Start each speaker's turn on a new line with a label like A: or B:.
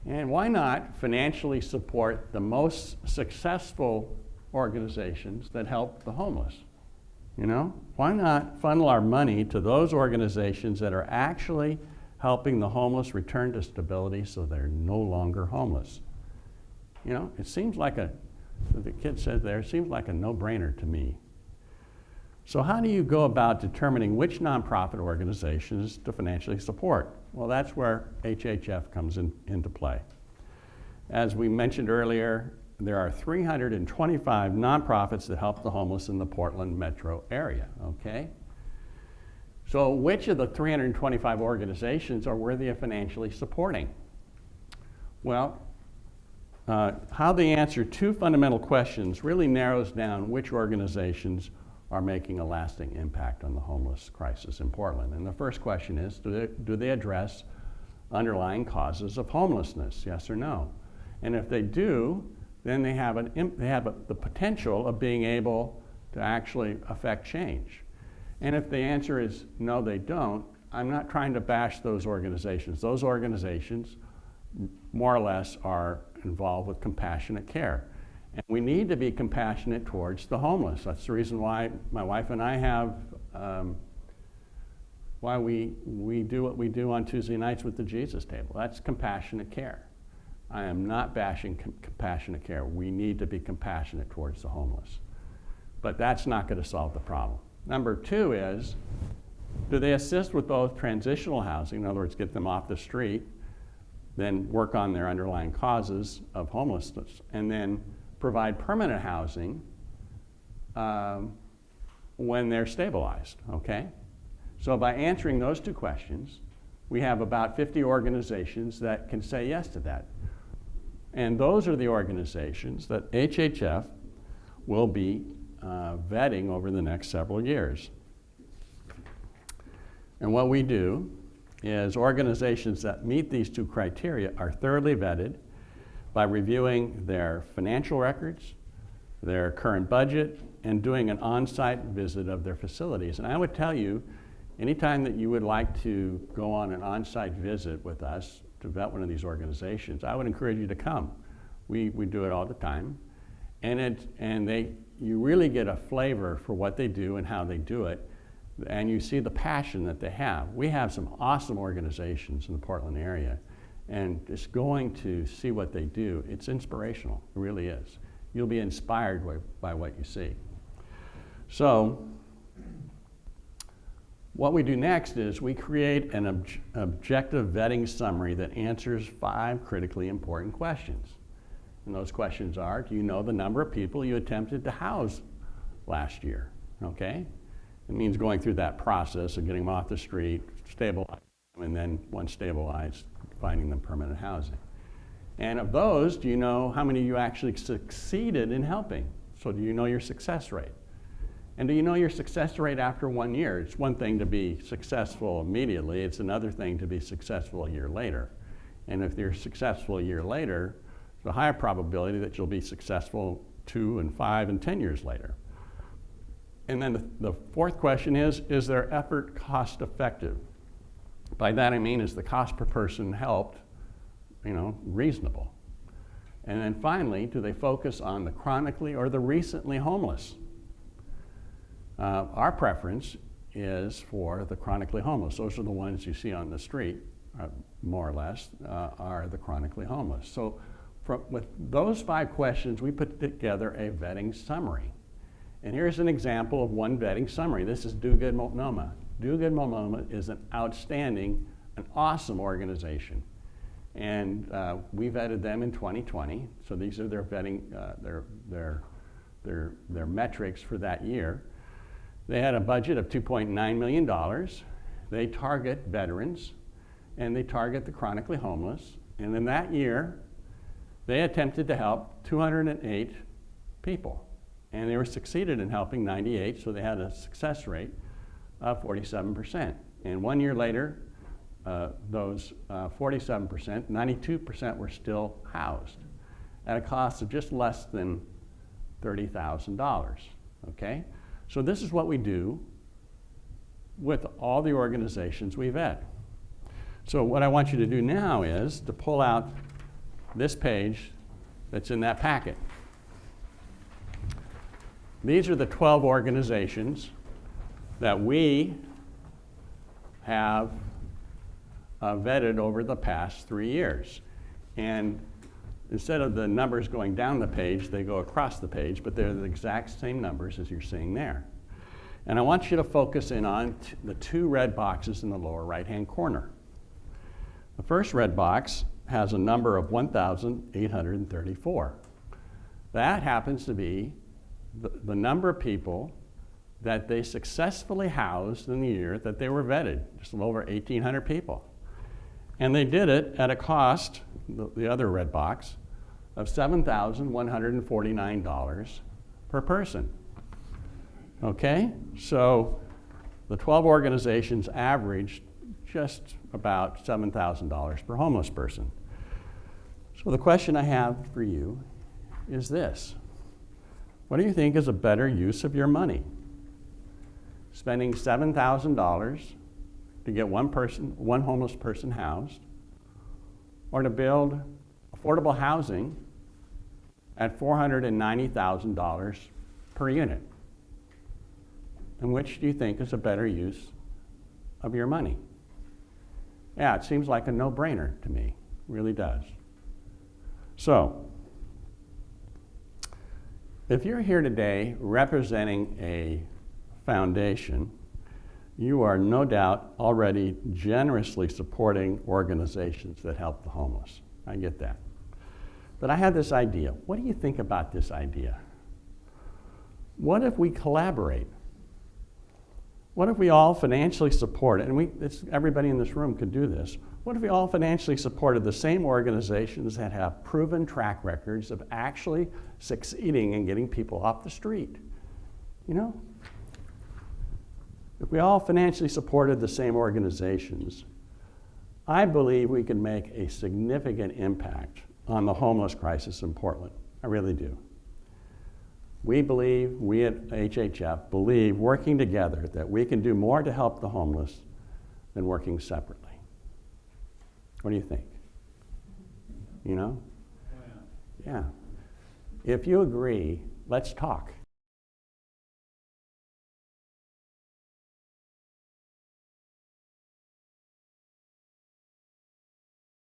A: And why not financially support the most successful organizations that help the homeless? You know, why not funnel our money to those organizations that are actually helping the homeless return to stability so they're no longer homeless? You know, it seems like the kid says there, it seems like a no-brainer to me. So how do you go about determining which nonprofit organizations to financially support? Well, that's where HHF comes into play. As we mentioned earlier, there are 325 nonprofits that help the homeless in the Portland metro area, okay? So which of the 325 organizations are worthy of financially supporting? Well, how they answer two fundamental questions really narrows down which organizations are making a lasting impact on the homeless crisis in Portland. And the first question is, do they address underlying causes of homelessness, yes or no? And if they do, then they have the potential of being able to actually affect change. And if the answer is no, they don't, I'm not trying to bash those organizations. Those organizations, more or less, are involved with compassionate care. And we need to be compassionate towards the homeless. That's the reason why my wife and I have, why we do what we do on Tuesday nights with the Jesus Table. That's compassionate care. I am not bashing compassionate care. We need to be compassionate towards the homeless. But that's not going to solve the problem. Number two is, do they assist with both transitional housing, in other words, get them off the street, then work on their underlying causes of homelessness, and then provide permanent housing when they're stabilized, okay? So by answering those two questions, we have about 50 organizations that can say yes to that. And those are the organizations that HHF will be vetting over the next several years. And what we do is organizations that meet these two criteria are thoroughly vetted by reviewing their financial records, their current budget, and doing an on-site visit of their facilities. And I would tell you, anytime that you would like to go on an on-site visit with us to vet one of these organizations, I would encourage you to come. We do it all the time. You really get a flavor for what they do and how they do it, and you see the passion that they have. We have some awesome organizations in the Portland area, and just going to see what they do, it's inspirational, it really is. You'll be inspired by what you see. So, what we do next is we create an objective vetting summary that answers 5 critically important questions. And those questions are, do you know the number of people you attempted to house last year? Okay? It means going through that process of getting them off the street, stabilizing them, and then once stabilized, finding them permanent housing. And of those, do you know how many you actually succeeded in helping? So do you know your success rate? And do you know your success rate after 1 year? It's one thing to be successful immediately, it's another thing to be successful a year later. And if you're successful a year later, there's a higher probability that you'll be successful 2 and 5 and 10 years later. And then the fourth question is their effort cost effective? By that I mean, is the cost per person helped, reasonable? And then finally, do they focus on the chronically or the recently homeless? Our preference is for the chronically homeless. Those are the ones you see on the street, more or less, are the chronically homeless. So with those 5 questions, we put together a vetting summary. And here's an example of one vetting summary. This is Do Good Multnomah. Do Good Multnomah is an outstanding, an awesome organization. And we vetted them in 2020. So these are their vetting, their metrics for that year. They had a budget of $2.9 million. They target veterans, and they target the chronically homeless. And in that year, they attempted to help 208 people. And they were succeeded in helping 98, so they had a success rate of 47%. And 1 year later, those 47%, 92% were still housed at a cost of just less than $30,000, okay? So this is what we do with all the organizations we vet. So what I want you to do now is to pull out this page that's in that packet. These are the 12 organizations that we have vetted over the past 3 years. And instead of the numbers going down the page, they go across the page, but they're the exact same numbers as you're seeing there. And I want you to focus in on the 2 red boxes in the lower right-hand corner. The first red box has a number of 1,834. That happens to be the number of people that they successfully housed in the year that they were vetted, just a little over 1,800 people. And they did it at a cost, the other red box, of $7,149 per person. Okay? So the 12 organizations averaged just about $7,000 per homeless person. So the question I have for you is this. What do you think is a better use of your money? Spending $7,000 to get one homeless person housed, or to build affordable housing at $490,000 per unit? And which do you think is a better use of your money? Yeah, it seems like a no-brainer to me. It really does. So, if you're here today representing a foundation, you are no doubt already generously supporting organizations that help the homeless. I get that. But I have this idea. What do you think about this idea? What if we collaborate? What if we all financially support it? And everybody in this room could do this. What if we all financially supported the same organizations that have proven track records of actually succeeding in getting people off the street? You know? If we all financially supported the same organizations, I believe we could make a significant impact on the homeless crisis in Portland. I really do. We at HHF believe, working together, that we can do more to help the homeless than working separately. What do you think? You know? Yeah. If you agree, let's talk.